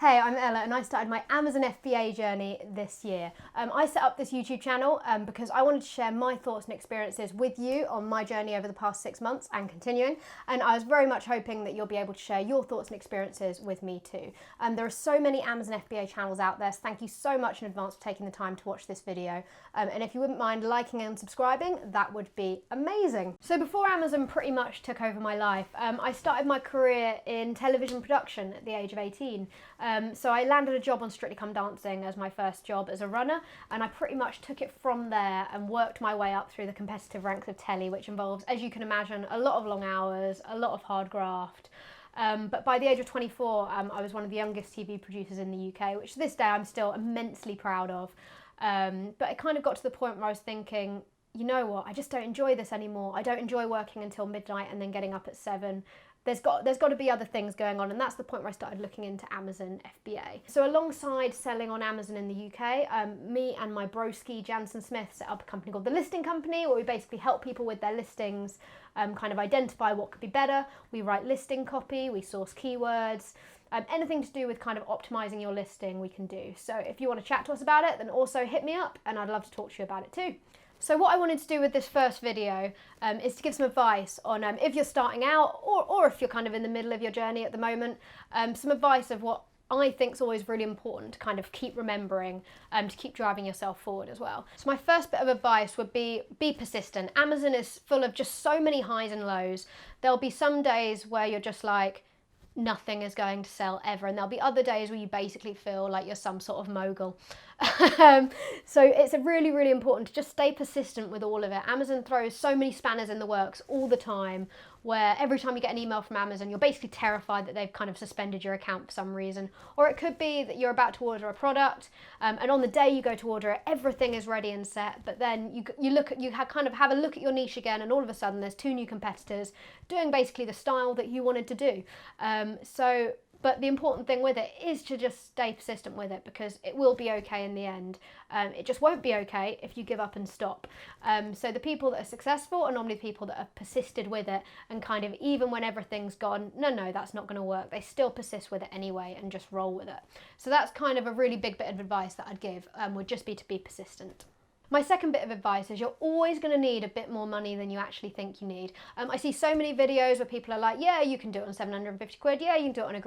Hey, I'm Ella and I started my Amazon FBA journey this year. I set up this YouTube channel because I wanted to share my thoughts and experiences with you on my journey over the past 6 months and continuing, and I was very much hoping that you'll be able to share your thoughts and experiences with me too. There are so many Amazon FBA channels out there, so thank you so much in advance for taking the time to watch this video, and if you wouldn't mind liking and subscribing, that would be amazing. So before Amazon pretty much took over my life, I started my career in television production at the age of 18. So I landed a job on Strictly Come Dancing as my first job as a runner, and I pretty much took it from there and worked my way up through the competitive ranks of telly, which involves, as you can imagine, a lot of long hours, a lot of hard graft. But by the age of 24, I was one of the youngest TV producers in the UK, which to this day I'm still immensely proud of. But it kind of got to the point where I was thinking, you know what, I just don't enjoy this anymore. I don't enjoy working until midnight and then getting up at 7. There's got to be other things going on, and that's the point where I started looking into Amazon FBA. So alongside selling on Amazon in the UK, me and my broski Jansen Smith set up a company called The Listing Company, where we basically help people with their listings, kind of identify what could be better. We write listing copy, we source keywords, anything to do with kind of optimizing your listing we can do. So if you want to chat to us about it, then also hit me up and I'd love to talk to you about it too. So what I wanted to do with this first video is to give some advice on if you're starting out or if you're kind of in the middle of your journey at the moment, some advice of what I think is always really important to kind of keep remembering, to keep driving yourself forward as well. So my first bit of advice would be persistent. Amazon is full of just so many highs and lows. There'll be some days where you're just like, nothing is going to sell ever, and there'll be other days where you basically feel like you're some sort of mogul. So it's really, really important to just stay persistent with all of it. Amazon throws so many spanners in the works all the time, where every time you get an email from Amazon, you're basically terrified that they've kind of suspended your account for some reason. Or it could be that you're about to order a product, and on the day you go to order it, everything is ready and set, but then you kind of have a look at your niche again, and all of a sudden there's 2 new competitors doing basically the style that you wanted to do. But the important thing with it is to just stay persistent with it, because it will be okay in the end. It just won't be okay if you give up and stop. So the people that are successful are normally people that have persisted with it, and kind of even when everything's gone, no, that's not going to work, they still persist with it anyway and just roll with it. So that's kind of a really big bit of advice that I'd give, would just be to be persistent. My second bit of advice is you're always going to need a bit more money than you actually think you need. I see so many videos where people are like, yeah, you can do it on 750 quid, yeah, you can do it on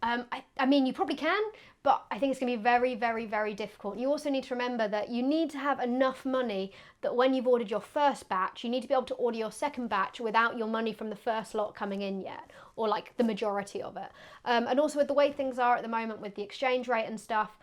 £1,000. I mean, you probably can, but I think it's going to be very, very, very difficult. You also need to remember that you need to have enough money that when you've ordered your first batch, you need to be able to order your second batch without your money from the first lot coming in yet, or like the majority of it. And also with the way things are at the moment with the exchange rate and stuff,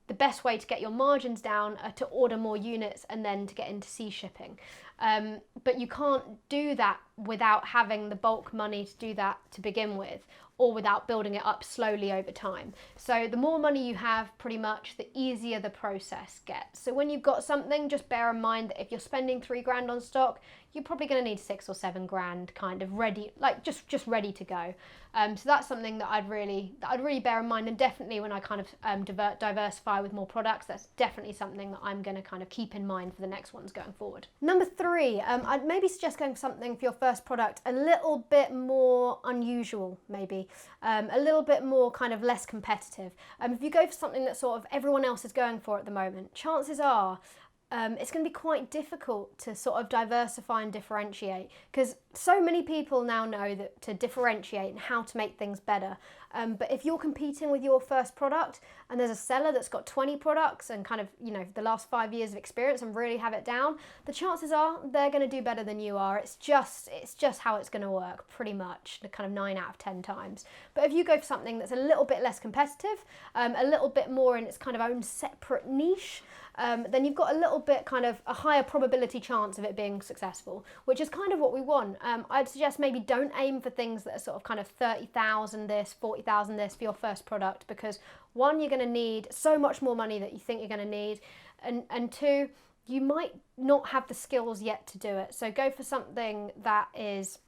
the best way to get your margins down are to order more units and then to get into sea shipping. But you can't do that without having the bulk money to do that to begin with, or without building it up slowly over time. So the more money you have, pretty much, the easier the process gets. So when you've got something, just bear in mind that if you're spending £3,000 on stock, you're probably going to need 6 or 7 grand kind of ready, like just ready to go. So that's something that I'd really bear in mind, and definitely when I kind of diversify with more products, that's definitely something that I'm going to kind of keep in mind for the next ones going forward. Number 3, I'd maybe suggest going for something for your first product a little bit more unusual, maybe. A little bit more kind of less competitive. If you go for something that sort of everyone else is going for at the moment, chances are it's going to be quite difficult to sort of diversify and differentiate, because so many people now know that to differentiate and how to make things better. But if you're competing with your first product and there's a seller that's got 20 products and kind of, you know, the last 5 years of experience and really have it down, the chances are they're going to do better than you are. It's just how it's going to work, pretty much, the kind of 9 out of 10 times. But if you go for something that's a little bit less competitive, a little bit more in its kind of own separate niche, then you've got a little bit kind of a higher probability chance of it being successful, which is kind of what we want. I'd suggest maybe don't aim for things that are sort of kind of 30,000 this, 40,000 this for your first product, because 1, you're going to need so much more money that you think you're going to need, and 2, you might not have the skills yet to do it. So go for something that is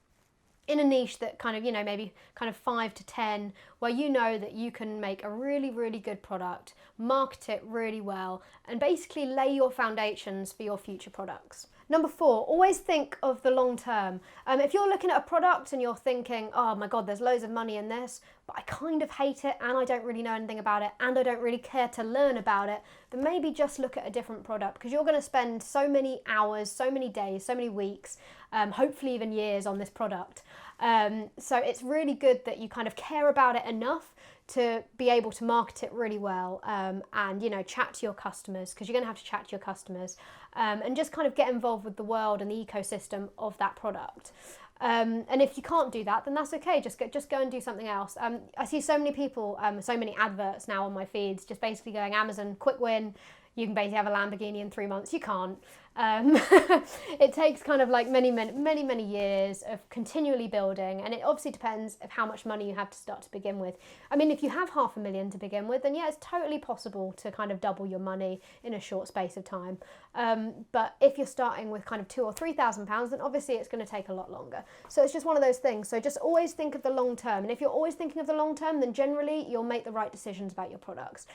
in a niche that kind of, you know, maybe kind of 5 to 10, where you know that you can make a really, really good product, market it really well, and basically lay your foundations for your future products. Number 4, always think of the long term. If you're looking at a product and you're thinking, oh my God, there's loads of money in this, but I kind of hate it and I don't really know anything about it and I don't really care to learn about it, then maybe just look at a different product, because you're going to spend so many hours, so many days, so many weeks, hopefully even years on this product. So it's really good that you kind of care about it enough to be able to market it really well, and, you know, chat to your customers, because you're going to have to chat to your customers, and just kind of get involved with the world and the ecosystem of that product. And if you can't do that, then that's okay. Just go and do something else. I see so many people, so many adverts now on my feeds, just basically going, Amazon, quick win. You can basically have a Lamborghini in 3 months. You can't. It takes kind of like many years of continually building, and it obviously depends of how much money you have to start to begin with. I mean, if you have $500,000 to begin with, then yeah, it's totally possible to kind of double your money in a short space of time. But if you're starting with kind of £2,000 or £3,000, then obviously it's going to take a lot longer. So it's just one of those things. So just always think of the long term, and if you're always thinking of the long term, then generally you'll make the right decisions about your products.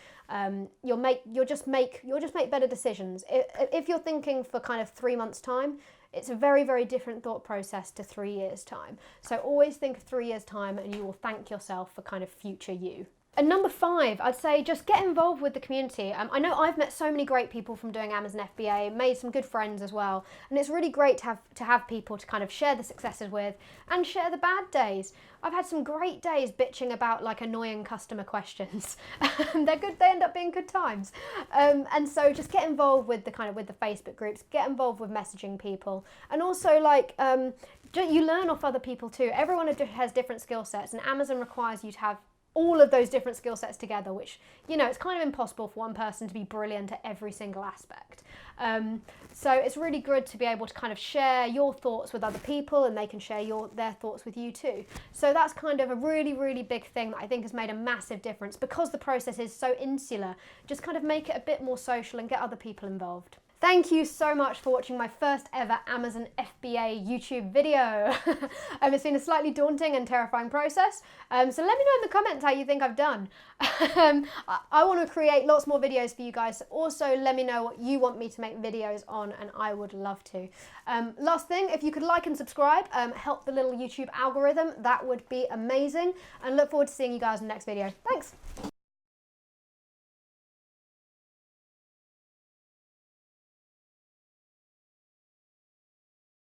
You'll just make better decisions. If you're thinking for kind of 3 months' time, it's a very different thought process to 3 years' time. So always think of 3 years' time, and you will thank yourself for kind of future you. And number 5, I'd say just get involved with the community. I know I've met so many great people from doing Amazon FBA, made some good friends as well, and it's really great to have people to kind of share the successes with and share the bad days. I've had some great days bitching about like annoying customer questions. They're good, they end up being good times. And so just get involved with the Facebook groups, get involved with messaging people, and also like you learn off other people too. Everyone has different skill sets, and Amazon requires you to have all of those different skill sets together, which, you know, it's kind of impossible for one person to be brilliant at every single aspect. So it's really good to be able to kind of share your thoughts with other people, and they can share their thoughts with you too. So that's kind of a really big thing that I think has made a massive difference, because the process is so insular. Just kind of make it a bit more social and get other people involved. Thank you so much for watching my first ever Amazon FBA YouTube video. It's been a slightly daunting and terrifying process, so let me know in the comments how you think I've done. I want to create lots more videos for you guys, so also let me know what you want me to make videos on, and I would love to. Last thing, if you could like and subscribe, help the little YouTube algorithm, that would be amazing, and look forward to seeing you guys in the next video. Thanks!